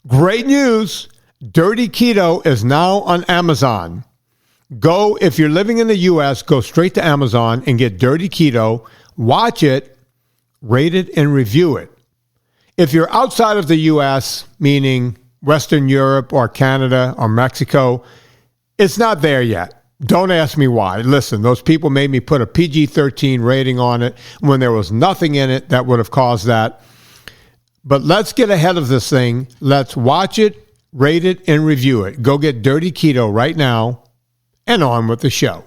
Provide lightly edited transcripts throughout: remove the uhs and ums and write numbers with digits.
Great news. Dirty Keto is now on Amazon. If you're living in the U.S., go straight to Amazon and get Dirty Keto. Watch it, rate it, and review it. If you're outside of the U.S., meaning Western Europe or Canada or Mexico, it's not there yet. Don't ask me why. Listen, those people made me put a PG-13 rating on it when there was nothing in it that would have caused that. But let's get ahead of this thing. Let's watch it, rate it, and review it. Go get Dirty Keto right now, and on with the show.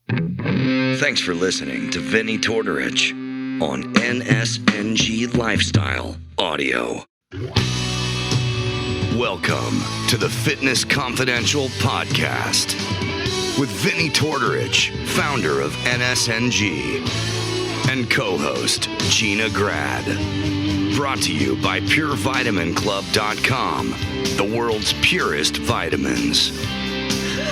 Thanks for listening to Vinny Tortorich on NSNG Lifestyle Audio. Welcome to the Fitness Confidential Podcast with Vinny Tortorich, founder of NSNG, and co-host Gina Grad. Brought to you by PureVitaminClub.com, the world's purest vitamins.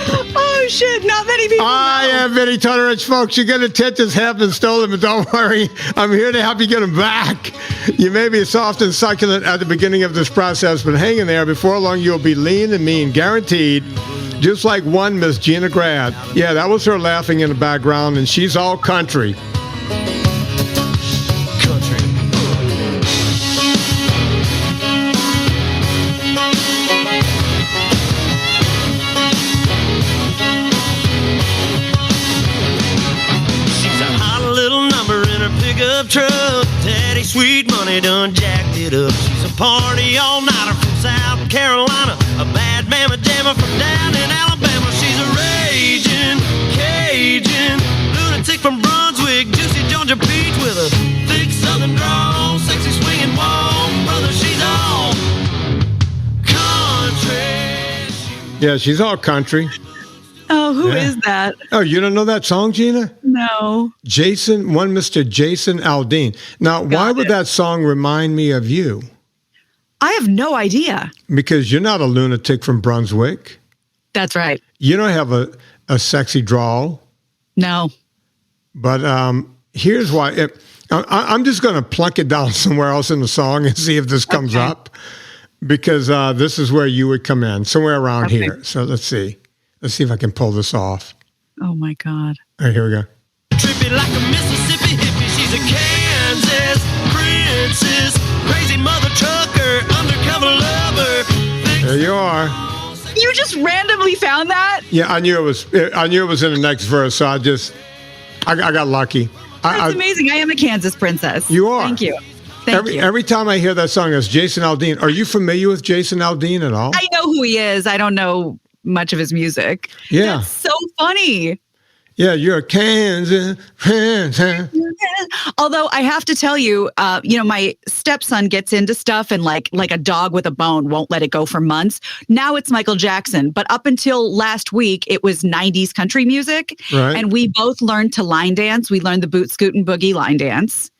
Oh, shit. Not many people know. I am Vinny Tortorich, folks. You're going to Titches have been stolen, but don't worry. I'm here to help you get them back. You may be soft and succulent at the beginning of this process, but hang in there. Before long, you'll be lean and mean, guaranteed. Just like one Miss Gina Grad. Yeah, that was her laughing in the background, and she's all country. Truck, Daddy Sweet Money done jacked it up. She's a party all-nighter from South Carolina, a bad mama jammer from down in Alabama. She's a raging Cajun lunatic from Brunswick, juicy Georgia peach with a thick southern drawl, sexy swinging wall. Brother, she's all country. Yeah, she's all country. Oh, who is that? Oh, you don't know that song, Gina? No. Mr. Jason Aldean. Now, why would that song remind me of you? I have no idea. Because you're not a lunatic from Brunswick. That's right. You don't have a sexy drawl. No. But here's why. I'm just going to plunk it down somewhere else in the song and see if this comes up. Because this is where you would come in, somewhere around here. So let's see. Let's see if I can pull this off. Oh, my God. All right, here we go. Trippy like a Mississippi hippie. She's a Kansas princess. Crazy mother trucker. Undercover lover. There you are. You just randomly found that? Yeah, I knew it was in the next verse, so I got lucky. That's amazing. I am a Kansas princess. You are. Thank you. Thank you. Every time I hear that song, it's Jason Aldean. Are you familiar with Jason Aldean at all? I know who he is. I don't know much of his music. Yeah. That's so funny. Yeah, you're a Kansas princess. Although I have to tell you, my stepson gets into stuff and like a dog with a bone won't let it go for months. Now it's Michael Jackson. But up until last week, it was 90s country music. Right. And we both learned to line dance. We learned the boot, scoot, and boogie line dance.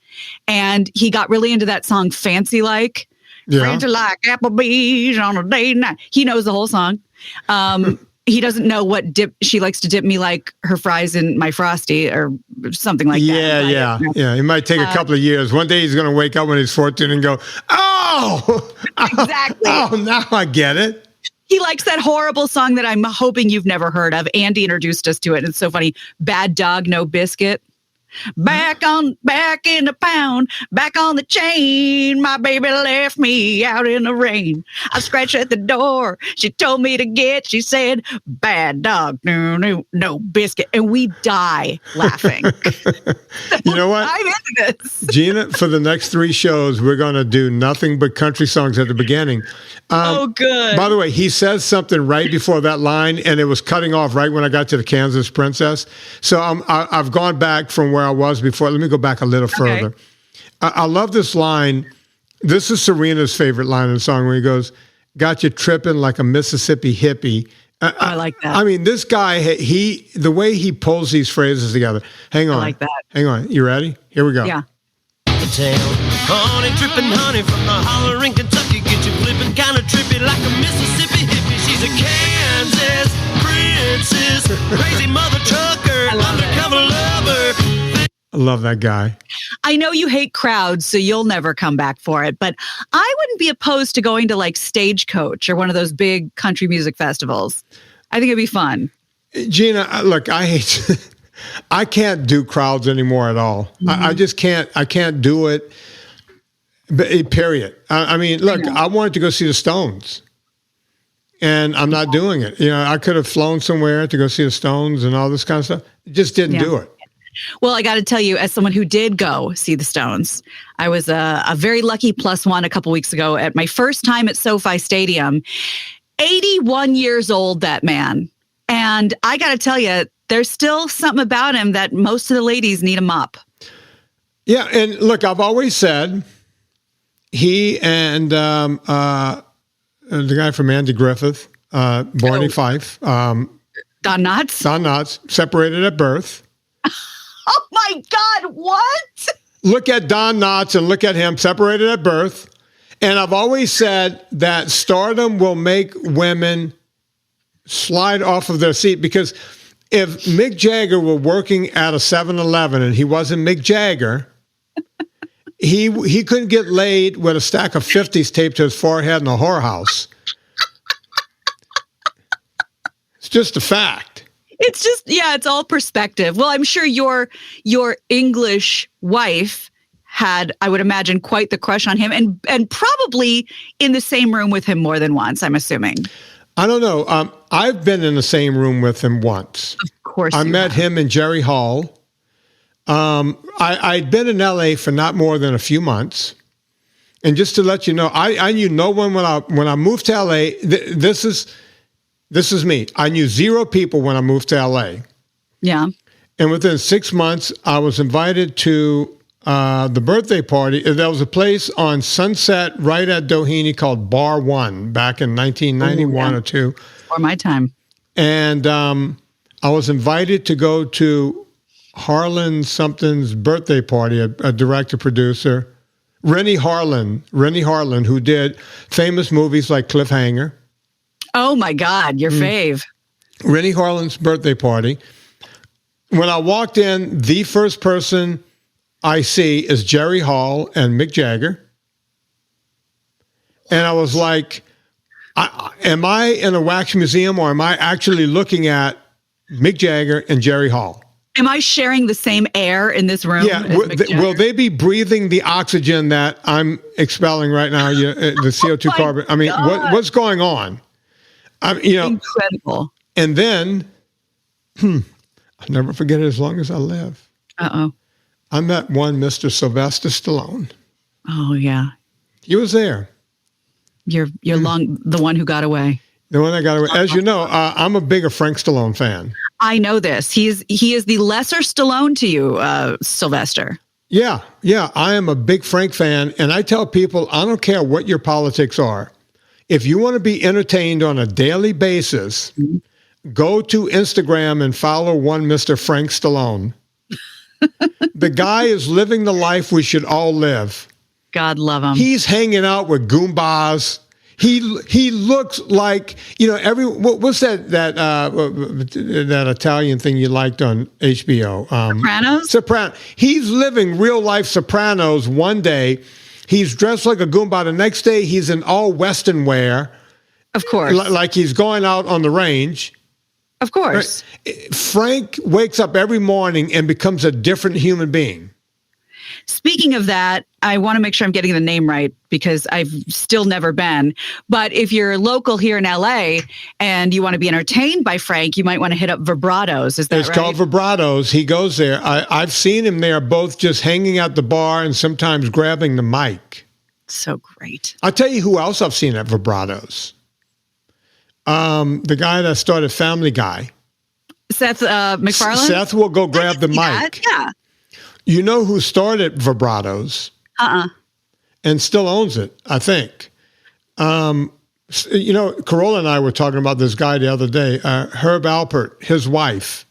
And he got really into that song, Fancy Like. Yeah. Fancy like Applebee's on a date night. He knows the whole song. He doesn't know what dip she likes to dip me like her fries in my Frosty or something like that. Yeah. It might take a couple of years. One day he's going to wake up when he's 14 and go, oh, exactly. Oh, now I get it. He likes that horrible song that I'm hoping you've never heard of. Andy introduced us to it. It's so funny. Bad Dog, No Biscuit. Back in the pound, back on the chain. My baby left me out in the rain. I scratched at the door. She told me to get. She said, "Bad dog, no biscuit," and we die laughing. You know what? I'm into this, Gina. For the next 3 shows, we're going to do nothing but country songs at the beginning. Oh, good. By the way, he says something right before that line, and it was cutting off right when I got to the Kansas Princess. So I've gone back from where I was before. Let me go back a little further. I love this line. This is Serena's favorite line in the song where he goes, "Got you tripping like a Mississippi hippie." I like that. I mean, this guy, the way he pulls these phrases together. Hang on. I like that. Hang on. You ready? Here we go. Yeah. Honey, tripping honey from the holler in Kentucky. Get you flipping kind of trippy like a Mississippi hippie. She's a Kansas princess. Crazy mother trucker. Undercover lover. I love that guy. I know you hate crowds, so you'll never come back for it, but I wouldn't be opposed to going to like Stagecoach or one of those big country music festivals. I think it'd be fun. Gina, look, I can't do crowds anymore at all. I just can't. I can't do it. Period. I mean, look, I wanted to go see the Stones, and I'm not doing it. You know, I could have flown somewhere to go see the Stones and all this kind of stuff. Just didn't do it. Well, I got to tell you, as someone who did go see the Stones, I was a very lucky +1 a couple weeks ago at my first time at SoFi Stadium. 81 years old, that man. And I got to tell you, there's still something about him that most of the ladies need him up. Yeah, and look, I've always said he and the guy from Andy Griffith, Barney Fife, Don Knotts, separated at birth. Oh my God, what? Look at Don Knotts and look at him, separated at birth. And I've always said that stardom will make women slide off of their seat, because if Mick Jagger were working at a 7-Eleven and he wasn't Mick Jagger, he couldn't get laid with a stack of 50s taped to his forehead in a whorehouse. It's just a fact. It's just, it's all perspective. Well, I'm sure your English wife had, I would imagine, quite the crush on him, and probably in the same room with him more than once, I'm assuming. I don't know. I've been in the same room with him once. Of course, I met him and Jerry Hall. I'd been in LA for not more than a few months, and just to let you know, I knew no one when I moved to LA. This is me. I knew 0 people when I moved to LA. Yeah. And within 6 months, I was invited to the birthday party. There was a place on Sunset right at Doheny called Bar One back in 1991 or 2. Or my time. And I was invited to go to Harlan something's birthday party, a director-producer, Rennie Harlan, who did famous movies like Cliffhanger. Oh my God, your fave. Rennie Harlan's birthday party. When I walked in, the first person I see is Jerry Hall and Mick Jagger. And I was like, am I in a wax museum, or am I actually looking at Mick Jagger and Jerry Hall? Am I sharing the same air in this room? Yeah. Will they be breathing the oxygen that I'm expelling right now, the CO2 carbon? I mean, what's going on? Incredible. And then, I'll never forget it as long as I live. Uh-oh. I met one Mr. Sylvester Stallone. Oh, yeah. He was there. You're the one who got away. The one that got away. As you know, I'm a bigger Frank Stallone fan. I know this. He is the lesser Stallone to you, Sylvester. Yeah. I am a big Frank fan. And I tell people, I don't care what your politics are. If you want to be entertained on a daily basis, go to Instagram and follow one Mr. Frank Stallone. The guy is living the life we should all live. God love him. He's hanging out with Goombas. He looks like, what's that Italian thing you liked on HBO? Sopranos? He's living real life Sopranos one day. He's dressed like a Goomba. The next day, he's in all Western wear. Of course. Like he's going out on the range. Of course. Right? Frank wakes up every morning and becomes a different human being. Speaking of that, I want to make sure I'm getting the name right, because I've still never been. But if you're local here in LA and you want to be entertained by Frank, you might want to hit up Vibratos. Is that right? It's called Vibratos. He goes there. I've seen him there, both just hanging at the bar and sometimes grabbing the mic. So great. I'll tell you who else I've seen at Vibratos. The guy that started Family Guy. Seth MacFarlane? Seth will go grab the mic. That. Yeah. You know who started Vibratos? And still owns it, I think. Corolla and I were talking about this guy the other day, Herb Alpert, his wife.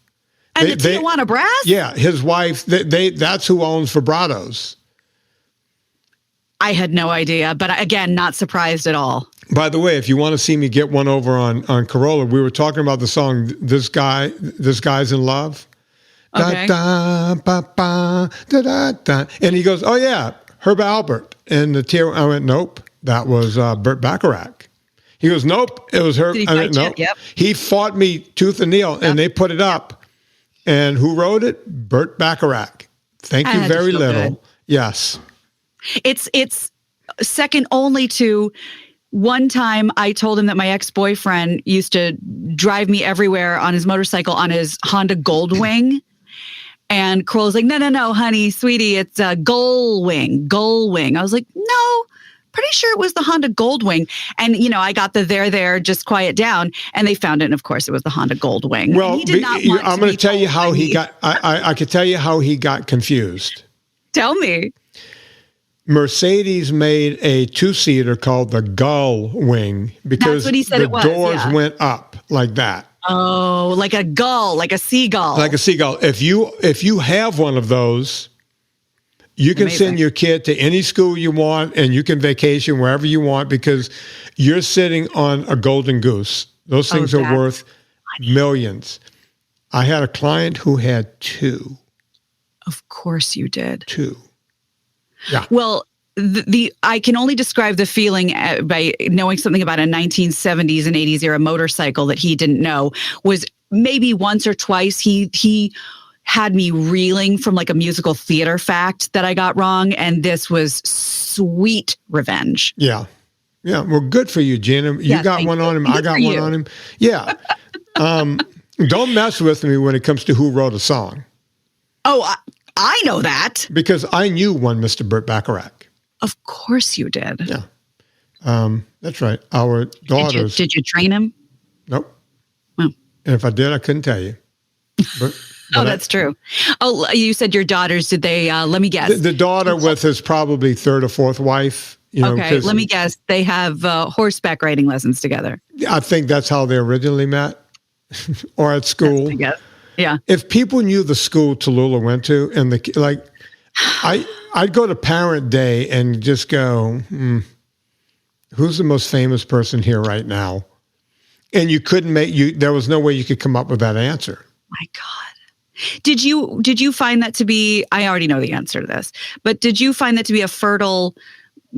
And the Tijuana Brass? Yeah, his wife. That's who owns Vibratos. I had no idea, but again, not surprised at all. By the way, if you want to see me get one over on Corolla, we were talking about the song "This Guy's in Love." Okay. Da, da, ba, ba, da, da, da. And he goes, oh, yeah, Herb Albert. And the tier, I went, nope, that was Burt Bacharach. He goes, nope, it was Herb. Did he I went, fight you? nope. Yep. He fought me tooth and nail, and they put it up. And who wrote it? Burt Bacharach. Thank I you had to very feel little. good. Yes. It's second only to one time I told him that my ex-boyfriend used to drive me everywhere on his motorcycle on his Honda Goldwing. And Kroll's like, no, honey, sweetie, it's a Gullwing. I was like, no, pretty sure it was the Honda Goldwing. And, I got the there, just quiet down. And they found it. And of course, it was the Honda Goldwing. Well, and he did not want I'm going to tell you told how by he me. got, I could tell you how he got confused. Tell me. Mercedes made a two-seater called the Gullwing because That's what he said the it was, doors yeah. went up like that. Oh, like a gull, like a seagull. Like a seagull. If you have one of those, you can Amazing. send your kid to any school you want and you can vacation wherever you want because you're sitting on a golden goose. Those things are that's worth millions. I had a client who had two. Of course you did. Yeah. Well, I can only describe the feeling by knowing something about a 1970s and 80s era motorcycle that he didn't know. Was maybe once or twice he had me reeling from like a musical theater fact that I got wrong, and this was sweet revenge. Yeah. Yeah. Well, good for you, Gina. You Yeah, got thank one you. on him. I Good got for one you. on him. Yeah. Don't mess with me when it comes to who wrote a song Oh, I know that. because I knew one Mr. Burt Bacharach. Of course you did. Yeah. That's right. Our daughters. Did you train him? Nope. Oh. And if I did, I couldn't tell you. But, Oh, that's true. Oh, you said your daughters. Did they? Let me guess. the daughter with his probably third or fourth wife. Okay, 'cause let me guess. They have horseback riding lessons together. I think that's how they originally met, or at school. I guess. Yeah. If people knew the school Tallulah went to, and I'd go to Parent Day and just go, who's the most famous person here right now? And you couldn't there was no way you could come up with that answer. My God. Did you find that to be, I already know the answer to this, but did you find that to be a fertile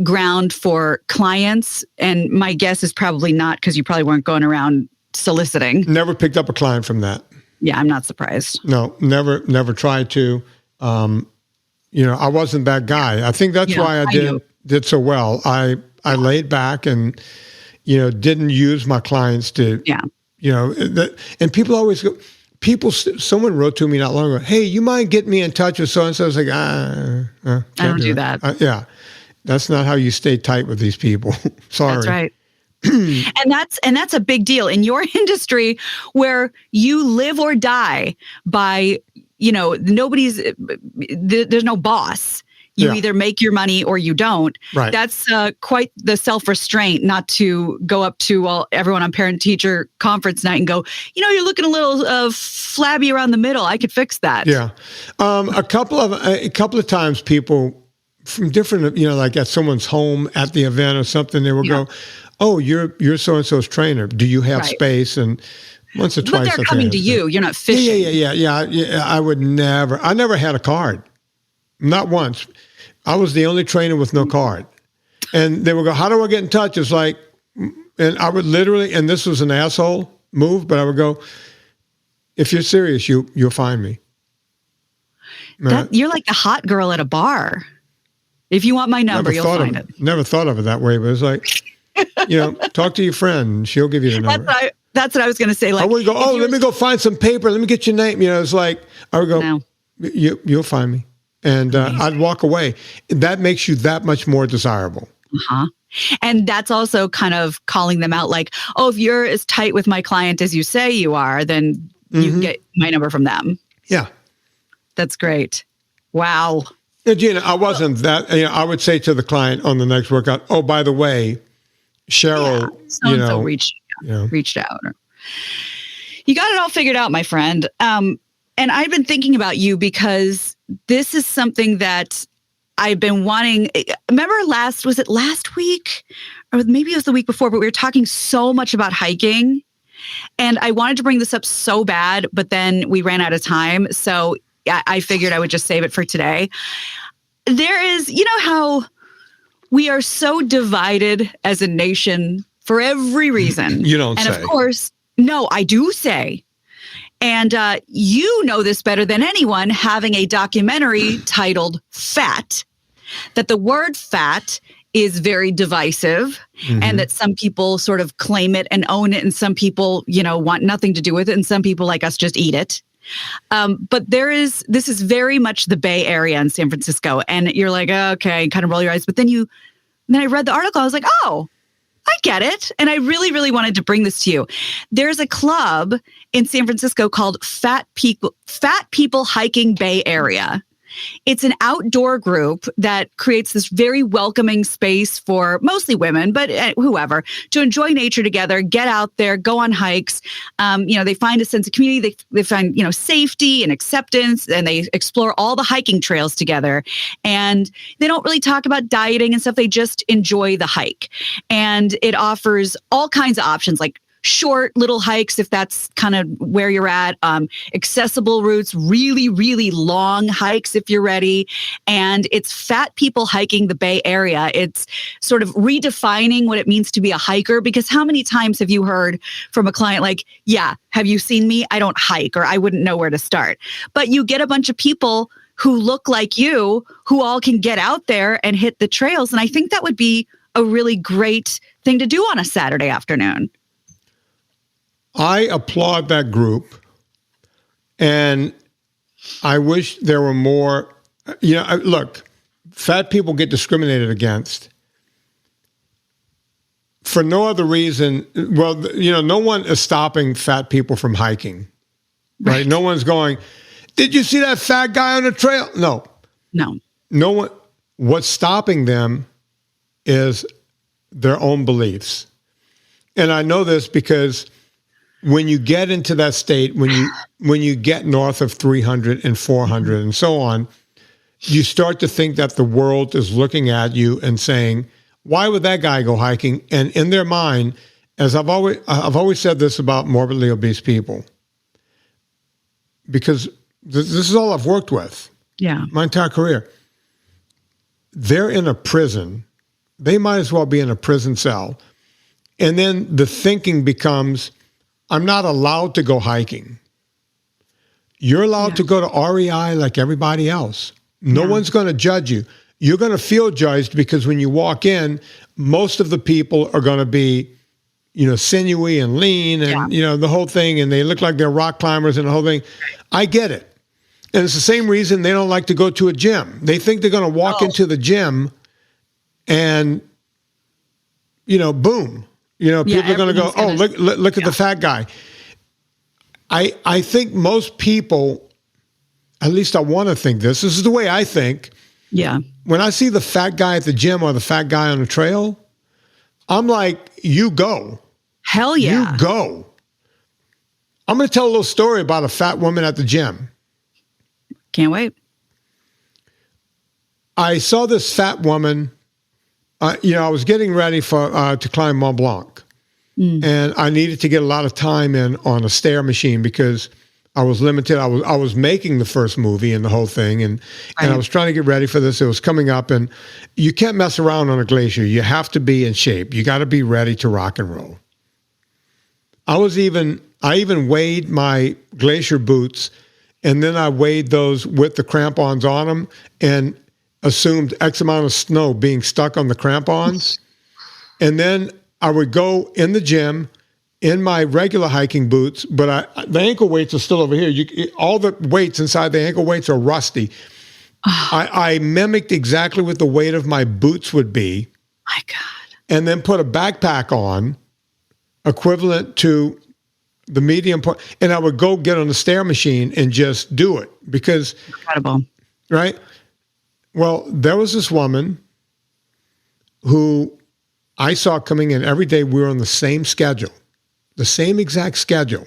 ground for clients? And my guess is probably not, because you probably weren't going around soliciting. Never picked up a client from that. Yeah, I'm not surprised. No, never tried to. I wasn't that guy. I think that's Yeah, why I I know. did so well. I laid back and, didn't use my clients to, Yeah. and people always go, someone wrote to me not long ago, hey, you mind getting me in touch with so-and-so? I was like, I can't don't do it. that. Yeah. That's not how you stay tight with these people. Sorry. That's right. and that's a big deal in your industry where you live or die by, there's no boss. You Yeah. either make your money or you don't. Right. That's quite the self-restraint not to go up to everyone on parent-teacher conference night and go, you're looking a little flabby around the middle. I could fix that. Yeah. A couple of times people from different, like at someone's home at the event or something, they will go, oh, you're so-and-so's trainer. Do you have Right. space? And once or But twice. they're I coming think to I you. You're not fishing. Yeah. I never had a card. Not once. I was the only trainer with no card. And they would go, how do I get in touch? It's like, and I would literally, and this was an asshole move, but I would go, if you're serious, you'll find me. You're like the hot girl at a bar. If you want my number, you'll find it. Never thought of it that way, but it's like, talk to your friend. She'll give you the number. That's what I was going to say. Like, I wouldn't go, if oh, you let were- me go find some paper. Let me get your name. It's like, I would go, No. you'll find me. And I'd walk away. That makes you that much more desirable. Uh-huh. And that's also kind of calling them out like, oh, if you're as tight with my client as you say you are, then you can get my number from them. Yeah. That's great. Wow. Yeah, Gina, I wasn't that. I would say to the client on the next workout, oh, by the way, Cheryl, So-and-so reached out. You got it all figured out, my friend. And I've been thinking about you because this is something that I've been wanting. Remember was it last week? Or maybe it was the week before, but we were talking so much about hiking. And I wanted to bring this up so bad, but then we ran out of time. So I figured I would just save it for today. There is, you know how we are so divided as a nation for every reason. You don't and say. Of course, no, I do say. And you know this better than anyone, having a documentary titled Fat, that the word fat is very divisive, and that some people sort of claim it and own it, and some people, want nothing to do with it, and some people like us just eat it. But this is very much the Bay Area in San Francisco, and you're like, okay, kind of roll your eyes. But then I read the article, I was like, oh, I get it. And I really, really wanted to bring this to you. There's a club in San Francisco called Fat People Hiking Bay Area. It's an outdoor group that creates this very welcoming space for mostly women, but whoever, to enjoy nature together, get out there, go on hikes. They find a sense of community. They find, safety and acceptance, and they explore all the hiking trails together. And they don't really talk about dieting and stuff. They just enjoy the hike. And it offers all kinds of options, like short little hikes, if that's kind of where you're at, accessible routes, really, really long hikes if you're ready. And it's Fat People Hiking the Bay Area. It's sort of redefining what it means to be a hiker, because how many times have you heard from a client like, yeah, have you seen me? I don't hike, or I wouldn't know where to start. But you get a bunch of people who look like you, who all can get out there and hit the trails. And I think that would be a really great thing to do on a Saturday afternoon. I applaud that group, and I wish there were more. Look, fat people get discriminated against for no other reason. Well, no one is stopping fat people from hiking, right? No one's going, did you see that fat guy on the trail? No. No one. What's stopping them is their own beliefs. And I know this because when you get into that state, when you get north of 300 and 400 and so on, you start to think that the world is looking at you and saying, why would that guy go hiking? And in their mind, as I've always said this about morbidly obese people, because this is all I've worked with. Yeah. My entire career. They're in a prison. They might as well be in a prison cell. And then the thinking becomes, I'm not allowed to go hiking. You're allowed to go to REI like everybody else. No one's going to judge you. You're going to feel judged because when you walk in, most of the people are going to be, sinewy and lean and, the whole thing. And they look like they're rock climbers and the whole thing. I get it. And it's the same reason they don't like to go to a gym. They think they're going to walk into the gym and, boom. People are going to go, oh, look at the fat guy. I think most people, at least I want to think this is the way I think. Yeah. When I see the fat guy at the gym or the fat guy on the trail, I'm like, you go. Hell yeah. You go. I'm going to tell a little story about a fat woman at the gym. Can't wait. I saw this fat woman. I was getting ready to climb Mont Blanc, and I needed to get a lot of time in on a stair machine because I was limited. I was making the first movie and the whole thing, and I was trying to get ready for this. It was coming up, and you can't mess around on a glacier. You have to be in shape. You got to be ready to rock and roll. I even weighed my glacier boots, and then I weighed those with the crampons on them, and assumed X amount of snow being stuck on the crampons. And then I would go in the gym in my regular hiking boots, but the ankle weights are still over here. All the weights inside the ankle weights are rusty. I mimicked exactly what the weight of my boots would be. My God. And then put a backpack on equivalent to the medium part. And I would go get on the stair machine and just do it because. Incredible. Right? Well, there was this woman who I saw coming in every day. We were on the same schedule, the same exact schedule.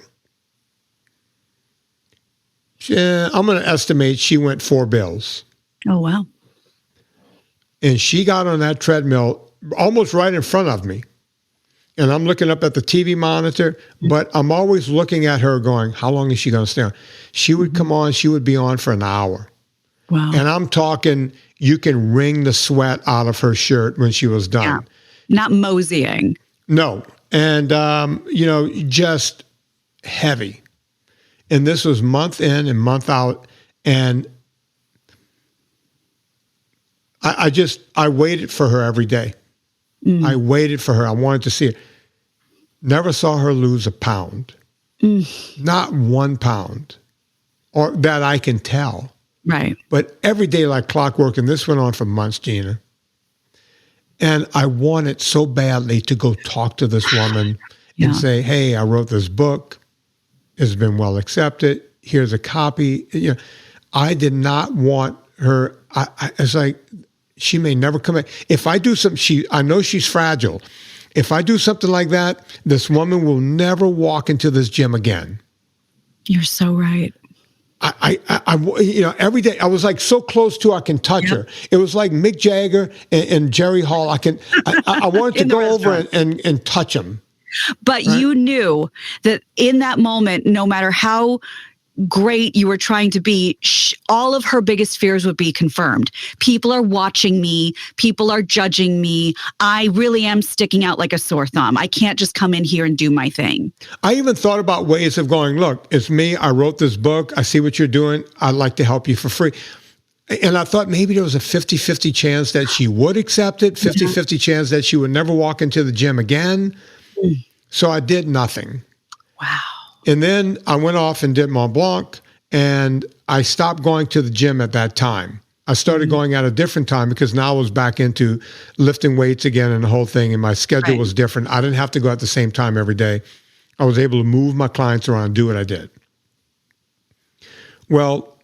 I'm going to estimate she went 4 bills. Oh, wow. And she got on that treadmill almost right in front of me. and I'm looking up at the TV monitor, but I'm always looking at her going, how long is she going to stay on? She would come on, she would be on for an hour. Wow. And I'm talking, you can wring the sweat out of her shirt when she was done. Yeah. Not moseying. No. And, just heavy. And this was month in and month out. And I waited for her every day. I waited for her. I wanted to see her. Never saw her lose a pound. Not 1 pound, or that I can tell. Right. But every day like clockwork, and this went on for months, Gina. And I wanted so badly to go talk to this woman and say, hey, I wrote this book. It's been well accepted. Here's a copy. I did not want her. It's like, she may never come back. If I do something, I know she's fragile. If I do something like that, this woman will never walk into this gym again. You're so right. Every day I was like so close to, I can touch her. It was like Mick Jagger and Jerry Hall. I wanted to go over and touch him. But you knew that in that moment, no matter how great you were trying to be, all of her biggest fears would be confirmed. People are watching me. People are judging me. I really am sticking out like a sore thumb. I can't just come in here and do my thing. I even thought about ways of going, look, it's me. I wrote this book. I see what you're doing. I'd like to help you for free. And I thought maybe there was a 50-50 chance that she would accept it, 50-50 chance that she would never walk into the gym again. So I did nothing. Wow. And then I went off and did Mont Blanc, and I stopped going to the gym at that time. I started going at a different time because now I was back into lifting weights again and the whole thing, and my schedule was different. I didn't have to go at the same time every day. I was able to move my clients around and do what I did. Well,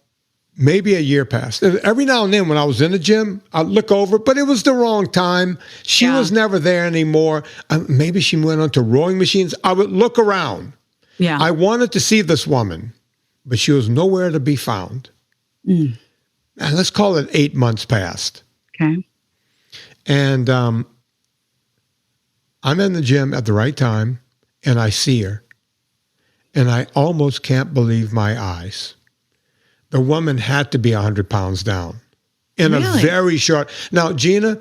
maybe a year passed. Every now and then when I was in the gym, I'd look over, but it was the wrong time. She was never there anymore. Maybe she went on to rowing machines. I would look around. Yeah. I wanted to see this woman, but she was nowhere to be found. And let's call it 8 months passed. Okay. And I'm in the gym at the right time, and I see her. And I almost can't believe my eyes. The woman had to be 100 pounds down in a very short. Now, Gina,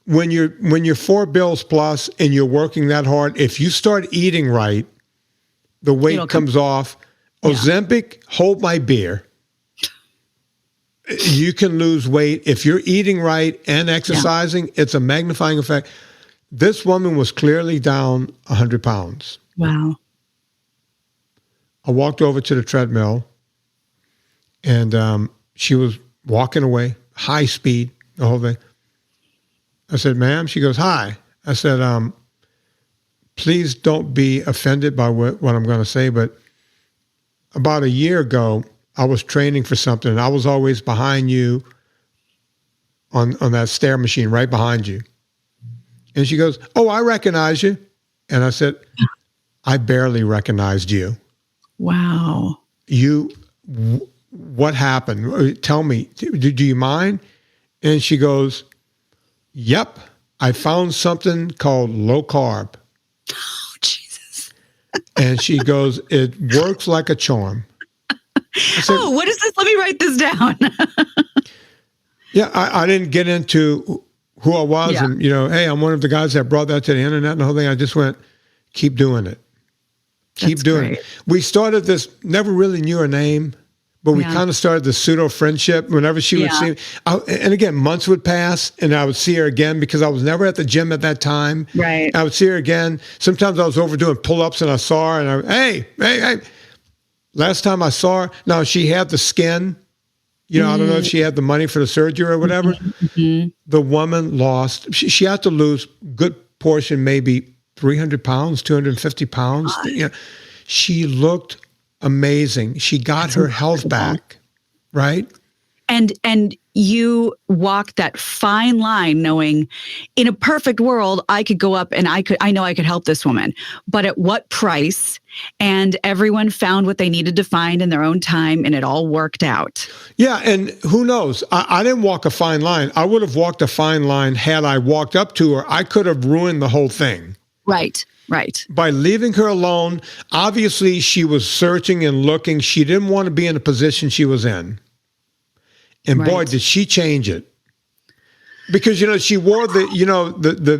when you're 4 bills plus and you're working that hard, if you start eating right, the weight comes off. Ozempic, hold my beer. You can lose weight. If you're eating right and exercising, it's a magnifying effect. This woman was clearly down 100 pounds. Wow. I walked over to the treadmill, and she was walking away, high speed, the whole thing. I said, ma'am. She goes, hi. I said, please don't be offended by what I'm going to say, but about a year ago, I was training for something, and I was always behind you on that stair machine, right behind you. And she goes, oh, I recognize you. And I said, I barely recognized you. Wow. What happened? Tell me, do you mind? And she goes, yep, I found something called low carb. Oh, Jesus. And she goes, it works like a charm. I said, oh, what is this? Let me write this down. Yeah, I didn't get into who I was and, hey, I'm one of the guys that brought that to the internet and the whole thing. I just went, keep doing it. Keep doing it. We started this, never really knew her name, but we kind of started this pseudo friendship whenever she would see me. And again, months would pass and I would see her again because I was never at the gym at that time. Right. I would see her again. Sometimes I was over doing pull-ups and I saw her and hey. Last time I saw her, now she had the skin. I don't know if she had the money for the surgery or whatever. Mm-hmm. The woman lost. She had to lose good portion, maybe 300 pounds, 250 pounds. She looked amazing. She got her health back, right? And you walked that fine line knowing in a perfect world, I could go up and I know I could help this woman, but at what price? And everyone found what they needed to find in their own time and it all worked out. Yeah. And who knows? I didn't walk a fine line. I would have walked a fine line had I walked up to her. I could have ruined the whole thing. Right. Right. By leaving her alone, obviously she was searching and looking. She didn't want to be in the position she was in. And boy, Right. did she change it. Because she wore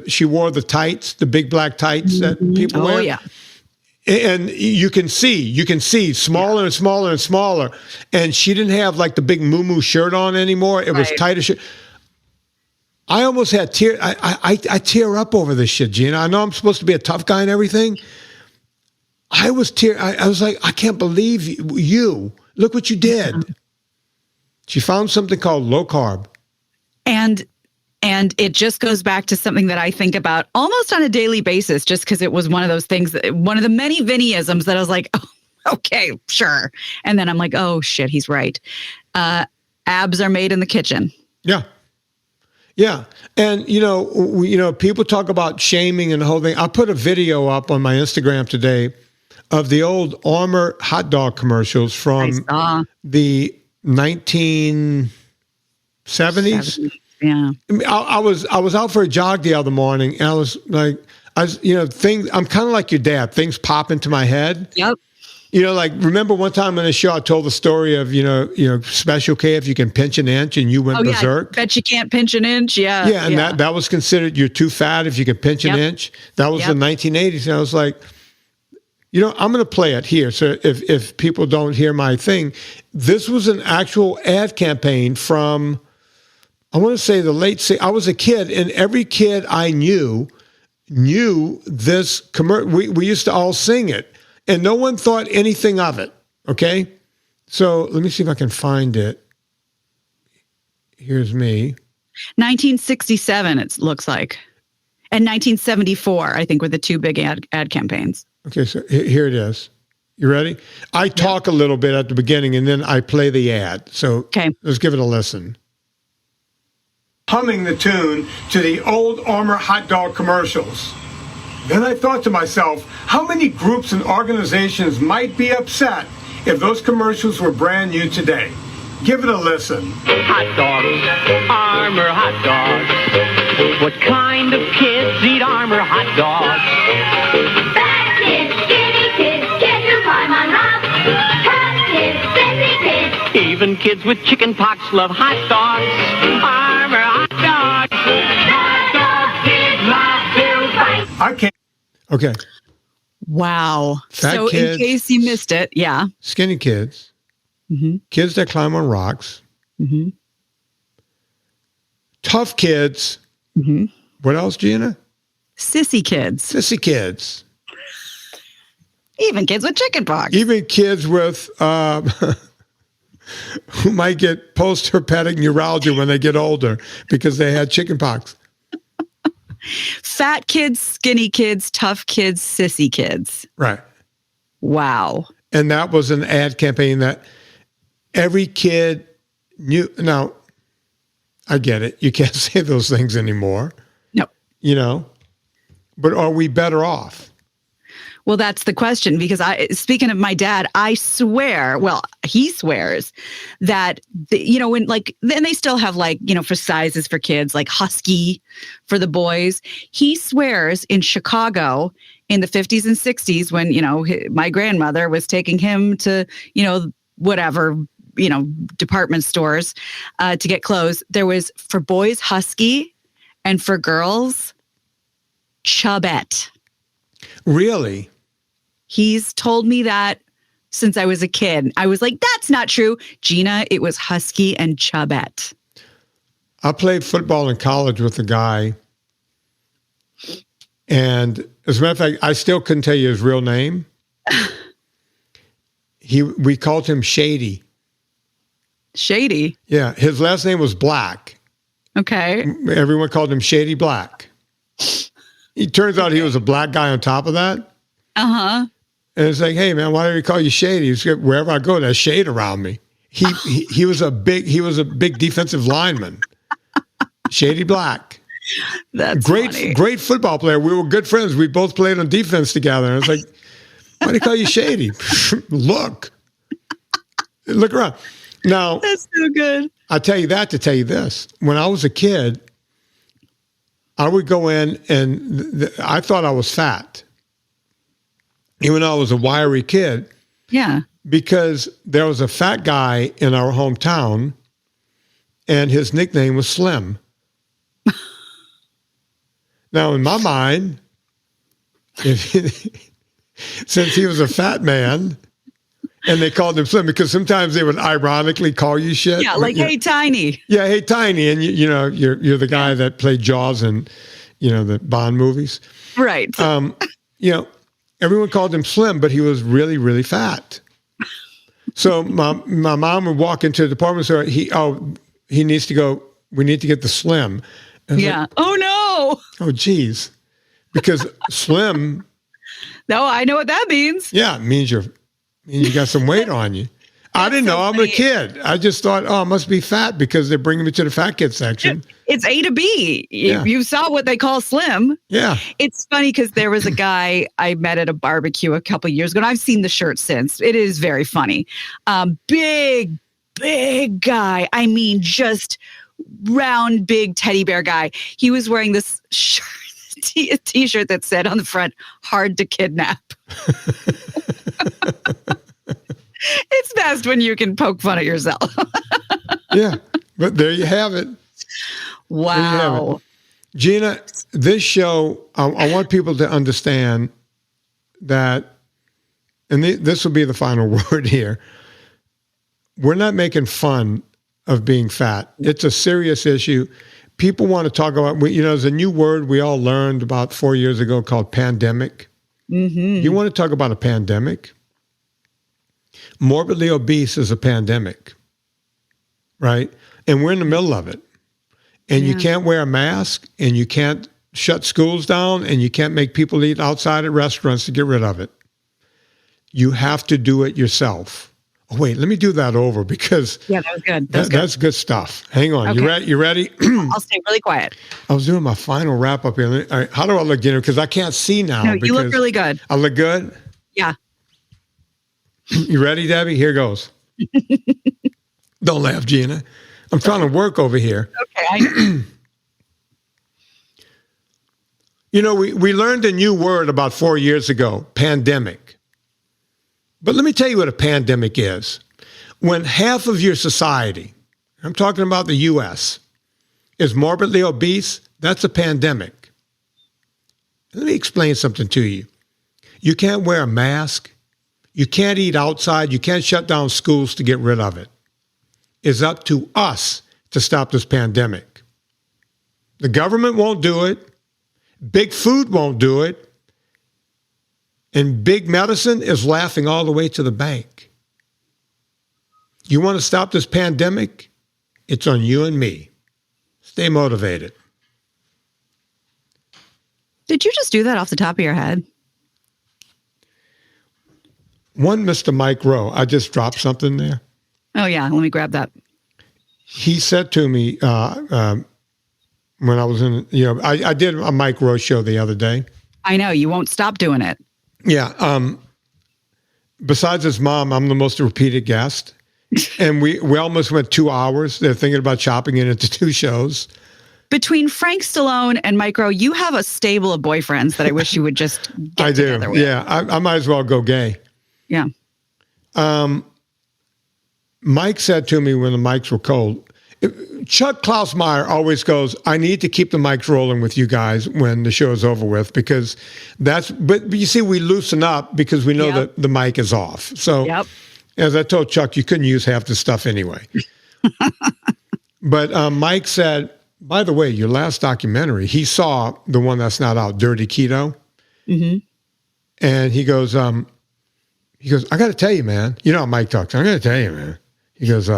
she wore the tights, the big black tights that people wear. Oh, yeah. And you can see smaller and smaller and smaller. And she didn't have like the big muumuu shirt on anymore. It was Right. tighter shirt. I almost had tear. I tear up over this shit, Gina. I know I'm supposed to be a tough guy and everything. I was I was like, I can't believe you. Look what you did. She found something called low carb. And it just goes back to something that I think about almost on a daily basis, just because it was one of those things, one of the many Vinnyisms that I was like, oh, okay, sure. And then I'm like, oh shit, he's right. Abs are made in the kitchen. Yeah. Yeah. And, people talk about shaming and the whole thing. I put a video up on my Instagram today of the old Armour hot dog commercials from the 1970s. Yeah. I was out for a jog the other morning, and I was like, things. I'm kind of like your dad. Things pop into my head. Yep. Like remember one time on the show I told the story of Special K, if you can pinch an inch, and you went berserk. I bet you can't pinch an inch. Yeah. Yeah, and that was considered you're too fat if you can pinch an inch. That was the 1980s, and I was like, I'm going to play it here. So if people don't hear my thing, this was an actual ad campaign from, I want to say I was a kid, and every kid I knew this commercial. We used to all sing it, and no one thought anything of it. Okay, so let me see if I can find it. Here's me. 1967, it looks like, and 1974, I think, were the two big ad campaigns. Okay, so here it is. You ready? I talk a little bit at the beginning, and then I play the ad. So let's give it a listen. Humming the tune to the old Armour hot dog commercials. Then I thought to myself, how many groups and organizations might be upset if those commercials were brand new today? Give it a listen. Hot dogs, Armour hot dogs. What kind of kids eat Armour hot dogs? Fat kids, skinny kids, kids who climb on rocks. Tough kids, sissy kids. Even kids with chicken pox love hot dogs. Armour hot dogs. Hot dogs kids love to fight. I can't. Okay. Wow. Fat so kids, in case you missed it, skinny kids, kids that climb on rocks, tough kids. What else, Gina? Sissy kids. Sissy kids. Even kids with chicken pox. Even kids with who might get post-herpetic neuralgia when they get older because they had chicken pox. Fat kids, skinny kids, tough kids, sissy kids. Right. Wow. And that was an ad campaign that every kid knew. Now, I get it. You can't say those things anymore. No. But are we better off? Well, that's the question, because speaking of my dad, I swear, he swears that, and they still have for sizes for kids, like Husky for the boys. He swears in Chicago in the 50s and 60s when, my grandmother was taking him to, whatever, department stores to get clothes. There was for boys, Husky, and for girls, Chubette. Really? He's told me that since I was a kid. I was like, that's not true. Gina, it was Husky and Chubette. I played football in college with a guy. And as a matter of fact, I still couldn't tell you his real name. We called him Shady. Shady? Yeah. His last name was Black. Okay. Everyone called him Shady Black. It turns out he was a black guy on top of that. Uh-huh. And it's like, hey man, why do we call you Shady? He's like, wherever I go, there's shade around me. He was a big defensive lineman. Shady Black. That's great football player. We were good friends. We both played on defense together. And it's like, why do you call you Shady? Look around. Now, that's so good. I tell you that to tell you this. When I was a kid, I would go in and I thought I was fat. even though I was a wiry kid, Yeah. because there was a fat guy in our hometown, and his nickname was Slim. Now, in my mind, since he was a fat man, and they called him Slim, because sometimes they would ironically call you shit. Yeah, like, hey, Tiny. Yeah, hey, Tiny, and you're the guy that played Jaws in, the Bond movies. Right. Everyone called him Slim, but he was really, really fat. So my mom would walk into the department store. He needs to go. We need to get the Slim. And Yeah. like, Oh no. oh, geez, because Slim, No, I know what that means. yeah, means you got some weight on you. I didn't know. I'm a kid. I just thought, I must be fat because they're bringing me to the fat kid section. It's A to B. Yeah. You saw what they call Slim. Yeah. It's funny because there was a guy I met at a barbecue a couple years ago, and I've seen the shirt since. It is very funny. Big guy. I mean, just round, big teddy bear guy. He was wearing this shirt, a t-shirt that said on the front, "Hard to kidnap." It's best when you can poke fun at yourself. Yeah. But there you have it. Wow. Gina, this show, I want people to understand that, and this will be the final word here, we're not making fun of being fat. It's a serious issue. People want to talk about, there's a new word we all learned about 4 years ago called pandemic. Mm-hmm. You want to talk about a pandemic? Morbidly obese is a pandemic, right? And we're in the middle of it. And you can't wear a mask, and you can't shut schools down, and you can't make people eat outside at restaurants to get rid of it. You have to do it yourself. Oh, wait, let me do that over because Yeah, that was good. that's good stuff. Hang on. Okay. You ready? I'll stay really quiet. I was doing my final wrap up here. All right, how do I look, Gina? Because I can't see now. No, you look because really good. I look good? Yeah. You ready, Debbie? Here goes. Don't laugh, Gina. I'm trying to work over here. Okay. We learned a new word about 4 years ago, pandemic. But let me tell you what a pandemic is. When half of your society, I'm talking about the U.S., is morbidly obese, that's a pandemic. Let me explain something to you. You can't wear a mask. You can't eat outside. You can't shut down schools to get rid of it. It's up to us to stop this pandemic. The government won't do it. Big food won't do it. And big medicine is laughing all the way to the bank. You want to stop this pandemic? It's on you and me. Stay motivated. Did you just do that off the top of your head? One Mr. Mike Rowe, I just dropped something there. Oh, yeah. Let me grab that. He said to me when I was in, I did a Mike Rowe show the other day. I know. You won't stop doing it. Yeah. Besides his mom, I'm the most repeated guest. And we almost went 2 hours. They're thinking about chopping it into 2 shows. Between Frank Stallone and Mike Rowe, you have a stable of boyfriends that I wish you would just get together with. Yeah. I might as well go gay. Yeah. Mike said to me when the mics were cold, Chuck Klausmeyer always goes, I need to keep the mics rolling with you guys when the show is over with because but you see, we loosen up because we know that the mic is off. So as I told Chuck, you couldn't use half the stuff anyway. But Mike said, by the way, your last documentary, he saw the one that's not out, Dirty Keto. Mm-hmm. And he goes, I got to tell you, man, you know how Mike talks. I got to tell you, man. He goes,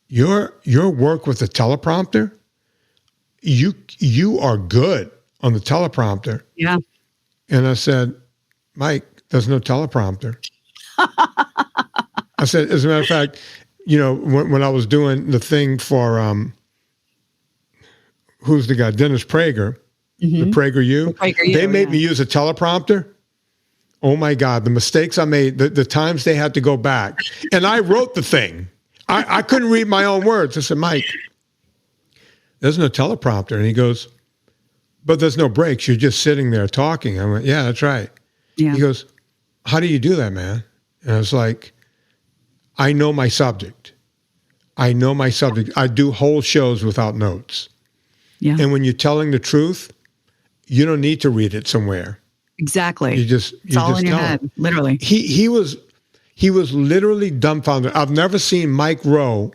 your work with the teleprompter, you are good on the teleprompter. Yeah. And I said, Mike, there's no teleprompter. I said, as a matter of fact, when I was doing the thing for who's the guy, Dennis Prager, the PragerU, they made me use a teleprompter. Oh my God, the mistakes I made, the times they had to go back. And I wrote the thing. I couldn't read my own words. I said, Mike, there's no teleprompter. And he goes, but there's no breaks. You're just sitting there talking. I went, yeah, that's right. Yeah. He goes, how do you do that, man? And I was like, I know my subject. I do whole shows without notes. Yeah. And when you're telling the truth, you don't need to read it somewhere. Exactly. It's all in your tell head, him. literally. He was literally dumbfounded. I've never seen Mike Rowe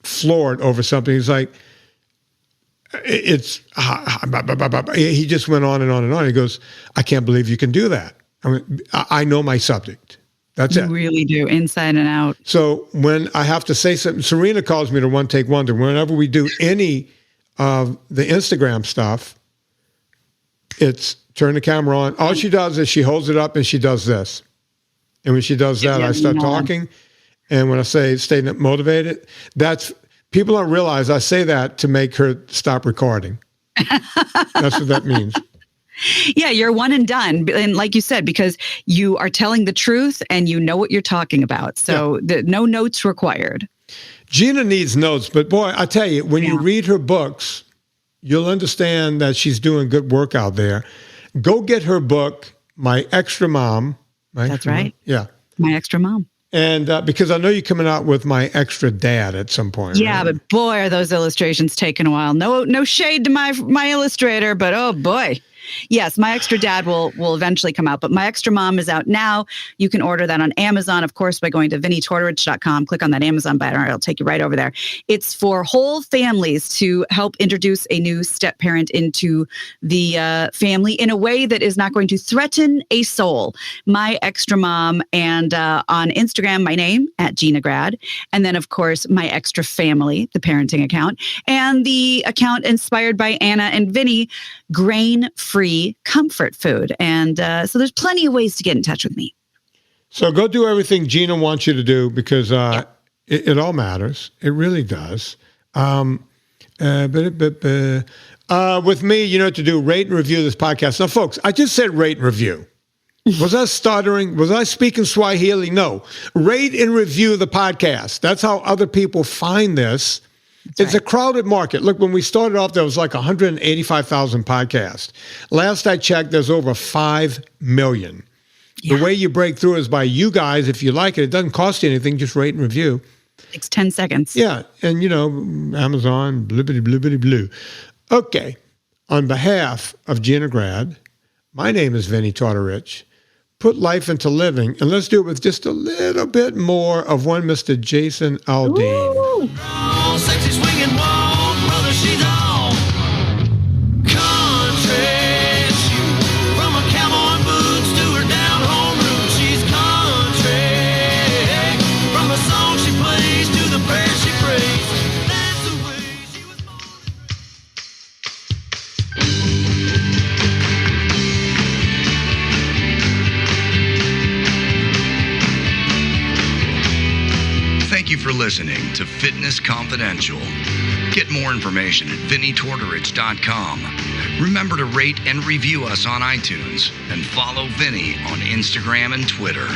floored over something. He's like, he just went on and on and on. He goes, I can't believe you can do that. I mean, I know my subject. That's You it. really do, inside and out. So when I have to say something, Serena calls me to One Take Wonder. Whenever we do any of the Instagram stuff, it's turn the camera on. All she does is she holds it up and she does this. And when she does that, I start talking. And when I say stay motivated, that's people don't realize I say that to make her stop recording. That's what that means. Yeah, you're one and done. And like you said, because you are telling the truth and you know what you're talking about. So no notes required. Gina needs notes, but boy, I tell you, when you read her books, you'll understand that she's doing good work out there. Go get her book, My Extra Mom. That's right. Yeah. My Extra Mom. And because I know you're coming out with My Extra Dad at some point. Yeah, right? but boy, are those illustrations taking a while. No shade to my illustrator, but oh boy. Yes, My Extra Dad will eventually come out, but My Extra Mom is out now. You can order that on Amazon, of course, by going to VinnieTortorich.com. Click on that Amazon banner. It'll take you right over there. It's for whole families to help introduce a new step parent into the family in a way that is not going to threaten a soul. My Extra Mom, and on Instagram, my name @GinaGrad, and then of course My Extra Family, the parenting account, and the account inspired by Anna and Vinnie, grain-free comfort food. And so there's plenty of ways to get in touch with me. So go do everything Gina wants you to do because it all matters. It really does. With me, you know what to do. Rate and review this podcast. Now, folks, I just said rate and review. Was I stuttering? Was I speaking Swahili? No. Rate and review the podcast. That's how other people find this. It's a crowded market. Look, when we started off, there was like 185,000 podcasts. Last I checked, there's over 5 million. Yeah. The way you break through is by you guys. If you like it, it doesn't cost you anything. Just rate and review. Takes 10 seconds. Yeah. And, you know, Amazon, blue. Okay. On behalf of Gina Grad, my name is Vinnie Tortorich. Put life into living, and let's do it with just a little bit more of one Mr. Jason Aldean. Ooh. Oh, sexy swinging walk, brother, she's all country. From a cowboy boots to her down home roots, she's country. From the song she plays to the prayer she prays, that's the way she was born. Thank you for listening to Fitness Confidential. Get more information at VinnieTortorich.com. Remember to rate and review us on iTunes and follow Vinnie on Instagram and Twitter.